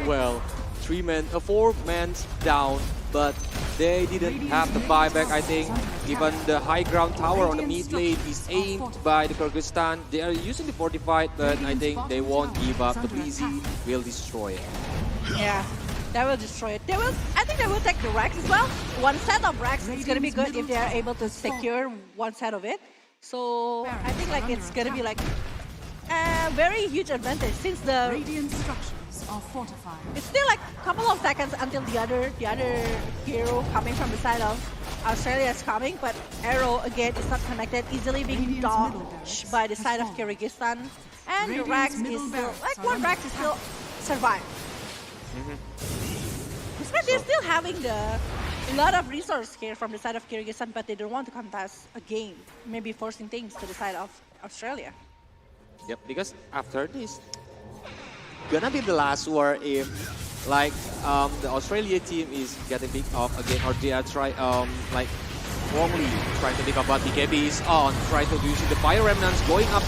Well. 4 men down, but they didn't have the buyback, I think. Even the high ground tower on the mid lane is aimed by the Kyrgyzstan. They are using the fortified, but I think they won't give up. The Blizzy will destroy it. Yeah, they will destroy it. I think they will take the Rex as well. One set of Rex is going to be good if they are able to secure one set of it. So I think like it's going to be like a very huge advantage since the are fortified. It's still like a couple of seconds until the other hero coming from the side of Australia is coming, but Arrow again is not connected, easily being dodged by the side of Kyrgyzstan. And the Rex is still, like one Rex is still survived. Despite they're still having a lot of resource here from the side of Kyrgyzstan, but they don't want to contest a game, maybe forcing things to the side of Australia. Yep, because after this, gonna be the last war if like the Australia team is getting picked off again, or they are wrongly trying to pick up, but BKB is on, trying to use the fire remnants going up.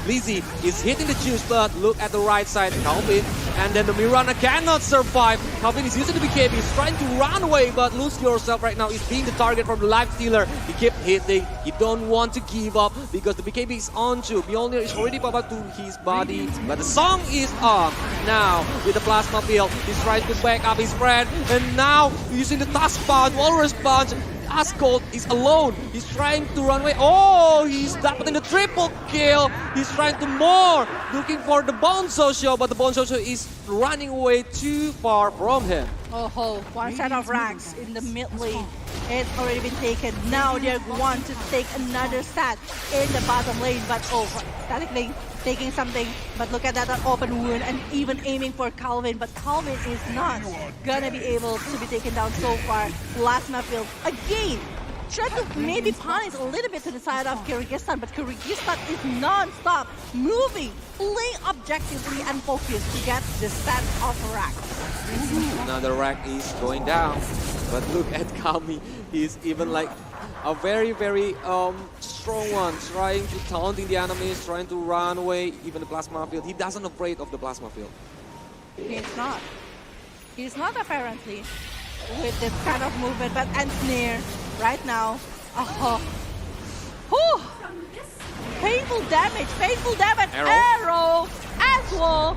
Blizzy is hitting the juice, but look at the right side, Calvin, and then the Mirana cannot survive. Calvin is using the BKB, he's trying to run away, but lose yourself right now is being the target from the life stealer. He kept hitting, he don't want to give up because the BKB is on too. Mjolnir is already popped up to his body, but the song is on. Now with the plasma field, he's trying to back up his friend, and now using the task punch, Walrus punch. Task Gold is alone. He's trying to run away. Oh, he's putting the triple kill. He's trying to more, looking for the Bonzo Show, but the Bonzo Show is running away too far from him. Oh ho, one set of racks in the mid lane. It's already been taken. Now they're going to take another set in the bottom lane, but oh, Static Link taking something, but look at that open wound and even aiming for Calvin, but Calvin is not gonna be able to be taken down so far. Plasma Field again, try to maybe punish a little bit to the side of Kyrgyzstan, but Kyrgyzstan is non-stop moving, playing objectively and focused to get the set of rack. Another rack is going down, but look at Kami. He's even like a very, very strong one, trying to taunting the enemies, trying to run away, even the plasma field. He doesn't afraid of the plasma field. He's not. He's not apparently with this kind of movement, but Ensnare right now. Oh, whew. Painful damage, arrow as well.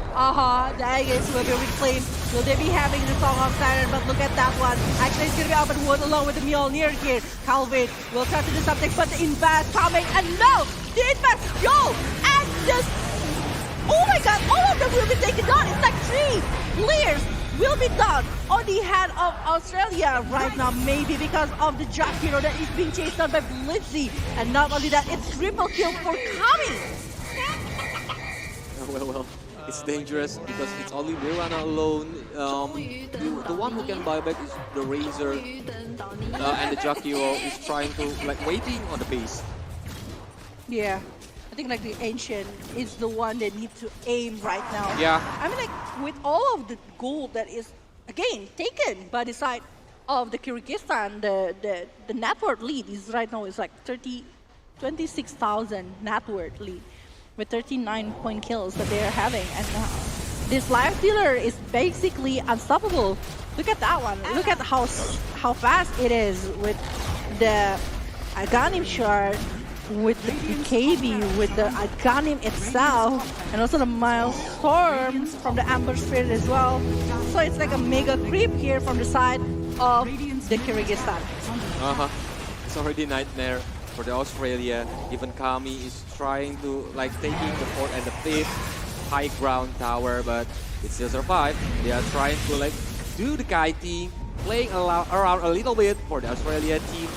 The Aegis will be reclaimed. Will they be having the Song of Siren? But look at that one. Actually, it's going to be open wood along with the Mjolnir here. Calvin will try to do something, but the invest coming, and no! The invest go! And just, oh my god, all of them will be taken down. It's like 3 players will be done on the hand of Australia right now, maybe because of the Jack hero that is being chased down by Blitzy. And not only that, it's triple kill for Kami. Well, it's dangerous because it's only Mirana alone. The one who can buy back is the Razor, and the Jack hero is trying to like waiting on the base. Yeah. I think like the Ancient is the one that needs to aim right now. Yeah. I mean, like with all of the gold that is again taken by the side of the Kyrgyzstan, the net worth lead is right now is like 26,000 net worth lead with 39 point kills that they are having, and this life stealer is basically unstoppable. Look at that one. Look at how fast it is with the Aghanim shard, with the BKB, with the Aghanim itself, and also the Milestorm from the Amber Spirit as well. So it's like a mega creep here from the side of the Kyrgyzstan. It's already nightmare for the Australia. Even Kami is trying to like taking the 4th and the 5th high ground tower, but it still survive. They are trying to like do the kiting, playing around a little bit for the Australia team,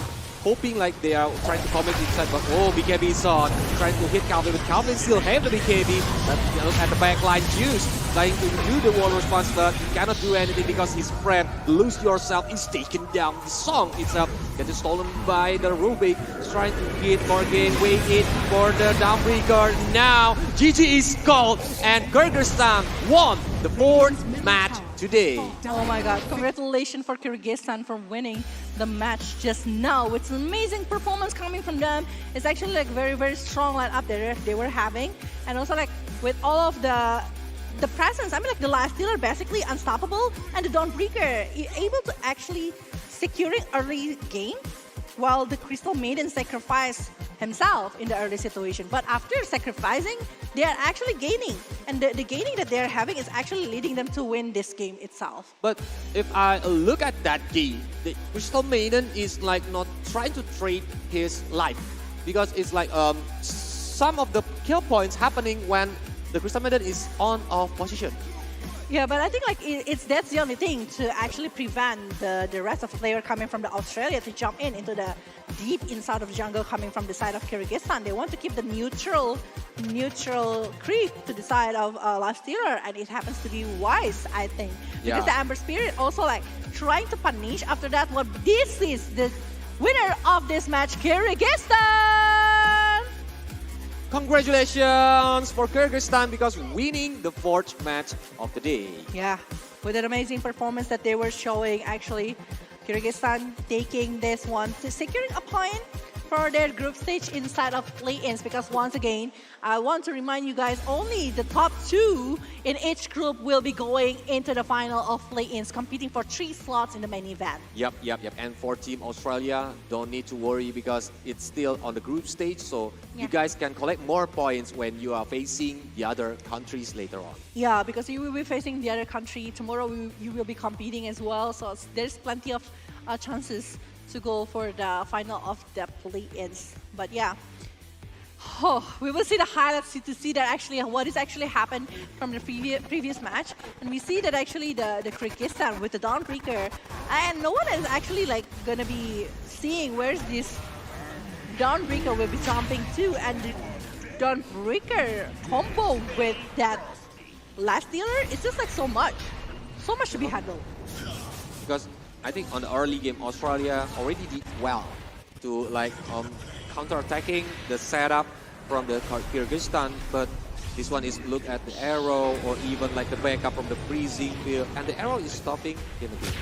hoping like they are trying to comment inside, but oh, BKB is on, trying to hit Calvin, but Calvin still have the BKB, but look at the backline Juice, trying to do the wall response, but he cannot do anything because his friend, Lose Yourself, is taken down. The song itself gets stolen by the Rubik, trying to get more game, waiting for the Dawnbreaker. Now, GG is called, and Kyrgyzstan won the 4th match today. Oh my god, congratulations for Kyrgyzstan for winning the match just now. It's an amazing performance coming from them. It's actually like very, very strong lineup they were having. And also like with all of the presence, I mean like the last stealer basically unstoppable, and the Dawnbreaker able to actually securing early game, while the Crystal Maiden sacrificed himself in the early situation. But after sacrificing, they are actually gaining. And the gaining that they're having is actually leading them to win this game itself. But if I look at that game, the Crystal Maiden is like not trying to trade his life, because it's like some of the kill points happening when the Crystal Maiden is on off position. Yeah, but I think like that's the only thing to actually prevent the rest of the player coming from the Australia to jump into the deep inside of jungle coming from the side of Kyrgyzstan. They want to keep the neutral creep to the side of Last Stealer, and it happens to be wise, I think. Because the Amber Spirit also like trying to punish after that one. This is the winner of this match, Kyrgyzstan! Congratulations for Kyrgyzstan because winning the 4th match of the day. Yeah, with an amazing performance that they were showing, actually, Kyrgyzstan taking this one to securing a point for their group stage inside of play-ins, because once again, I want to remind you guys, only the top 2 in each group will be going into the final of play-ins, competing for 3 slots in the main event. Yep. And for Team Australia, don't need to worry because it's still on the group stage, so you guys can collect more points when you are facing the other countries later on. Yeah, because you will be facing the other country. Tomorrow you will be competing as well, so there's plenty of chances to go for the final of the play-ins. But yeah, we will see the highlights to see that actually what is actually happened from the previous match, and we see that actually the Kyrgyzstan with the Dawnbreaker, and no one is actually like gonna be seeing where's this Dawnbreaker will be jumping to, and the Dawnbreaker combo with that last dealer, it's just like so much to be handled. Because I think on the early game, Australia already did well to like counter-attacking the setup from the Kyrgyzstan, but this one is look at the arrow or even like the backup from the freezing field, and the arrow is stopping in the game.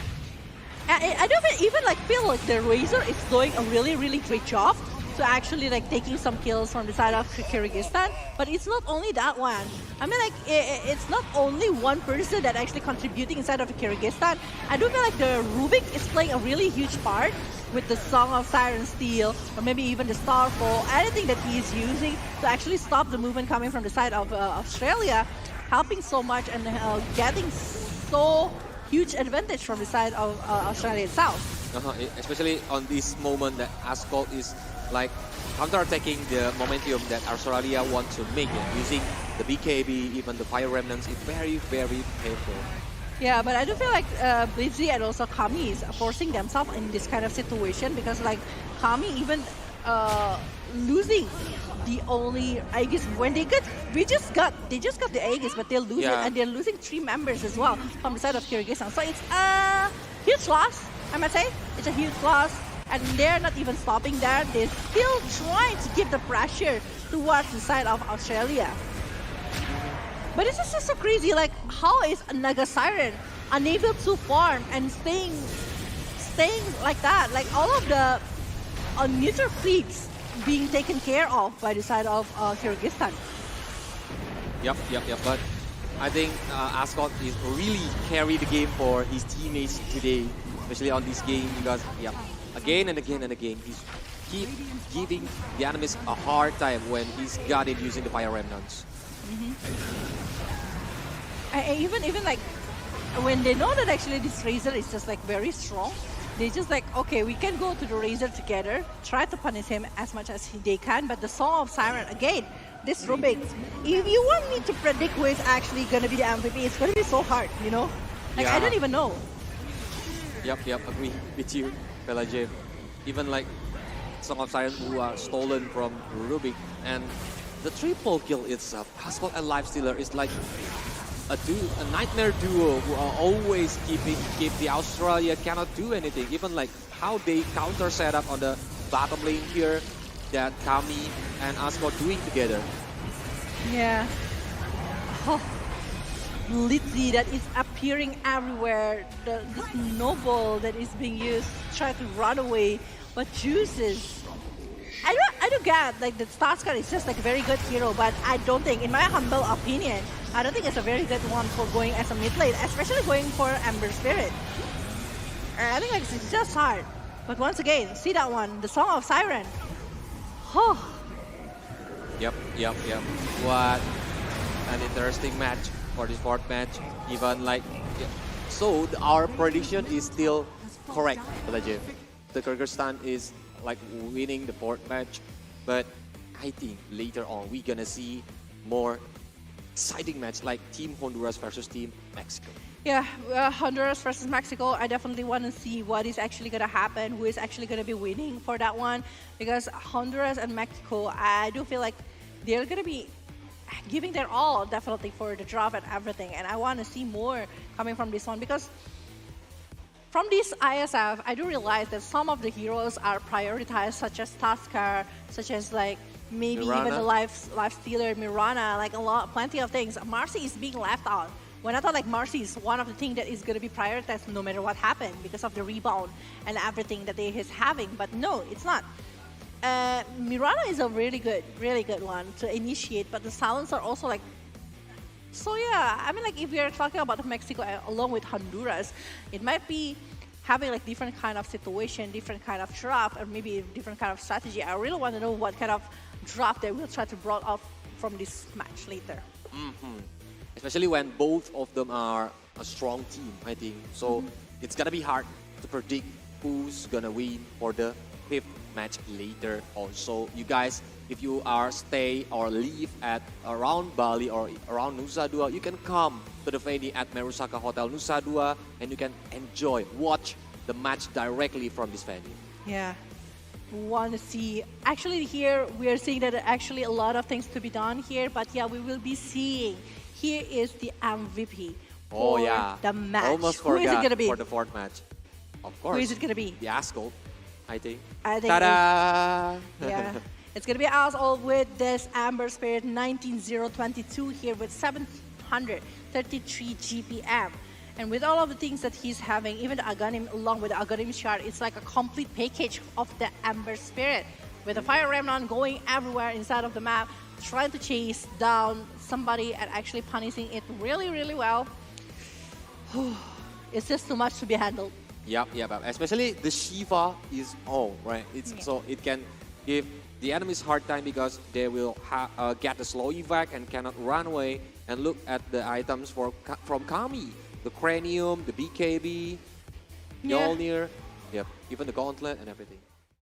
I don't even like feel like the Razor is doing a really great job to actually like taking some kills from the side of Kyrgyzstan, but it's not only that one. I mean like it's not only one person that actually contributing inside of Kyrgyzstan. I do feel like the Rubik is playing a really huge part with the Song of Siren Steel, or maybe even the Starfall, anything that he is using to actually stop the movement coming from the side of Australia, helping so much and getting so huge advantage from the side of Australia itself. Especially on this moment that Ascot is like counter-attacking the momentum that Australia wants to make it, using the BKB, even the Fire Remnants, is very painful. Yeah, but I do feel like Blitzy and also Kami is forcing themselves in this kind of situation, because like Kami even losing the only Aegis when they just got the Aegis, but they'll lose it, and they're losing 3 members as well from the side of Kyrgyzstan. So it's a huge loss, I must say. It's a huge loss, and they're not even stopping there. They're still trying to give the pressure towards the side of Australia. But it's just so crazy, like how is Naga Siren unable to farm and staying like that? Like all of the neutral fleets being taken care of by the side of Kyrgyzstan. Yep. But I think Ascot is really carry the game for his teammates today, especially on this game, because again and again he's keep giving the enemies a hard time when he's got it using the Fire Remnants. Even like when they know that actually this Razor is just like very strong, they just like, okay, we can go to the Razor together, try to punish him as much as they can. But the Song of Siren, again, this Rubik, if you want me to predict who is actually gonna be the MVP, it's gonna be so hard, you know? Like I don't even know. Yep, agree with you, Pelajim. Even like Song of Siren who are stolen from Rubik, and the triple kill itself, Ascot and Lifestealer, is like a nightmare duo who are always keep the Australia cannot do anything. Even like how they counter setup on the bottom lane here, that Kami and Ascot doing together. Yeah. Litzy that is appearing everywhere. This Noble that is being used to try to run away, but chooses. I don't get like the Starscar is just like a very good hero, but I don't think, in my humble opinion, I don't think it's a very good one for going as a mid lane, especially going for Ember Spirit. I think like it's just hard. But once again, see that one, the Song of Siren. Yep. What an interesting match for this fourth match. Even like, so our prediction is still correct, Legend. The Kyrgyzstan is like winning the fourth match, but I think later on we're gonna see more exciting match like Team Honduras versus Team Mexico. Yeah, Honduras versus Mexico. I definitely want to see what is actually going to happen, who is actually going to be winning for that one. Because Honduras and Mexico, I do feel like they're going to be giving their all, definitely, for the drop and everything. And I want to see more coming from this one, because from this ISF, I do realize that some of the heroes are prioritized, such as Taskar, such as like maybe Mirana. even the life stealer, Mirana, like plenty of things. Marcy is being left out. When I thought like Marcy is one of the things that is going to be prioritized no matter what happened because of the rebound and everything that they is having, but no, it's not. Mirana is a really good one to initiate, but the sounds are also like. So yeah, I mean like if we are talking about Mexico along with Honduras, it might be having like different kind of situation, different kind of draft, or maybe different kind of strategy. I really want to know what kind of draft they will try to brought up from this match later. Especially when both of them are a strong team, I think. So it's gonna be hard to predict who's gonna win for the 5th match later. Also, you guys, if you are stay or live at around Bali or around Nusa Dua, you can come to the venue at Merusaka Hotel Nusa Dua and you can enjoy, watch the match directly from this venue. Yeah. Want to see, actually here we are seeing that actually a lot of things to be done here, but yeah, we will be seeing, here is the MVP Oh for yeah, the match. almost Who is it forgot going to be? for the 4th match. Of course. Who is it going to be? The Ascol, I think. I think Ta-da! yeah. It's going to be us all with this Amber Spirit 19022 here with 733 GPM. And with all of the things that he's having, even the Aghanim, along with the Aghanim shard, it's like a complete package of the Amber Spirit. With the Fire Remnant going everywhere inside of the map, trying to chase down somebody and actually punishing it really, really well. It's just too much to be handled. Yep. Especially the Shiva is on, right? So it can give the enemies hard time because they will get a slow evac and cannot run away. And look at the items from Kami. The Cranium, the BKB, Mjolnir, yep, even the Gauntlet and everything.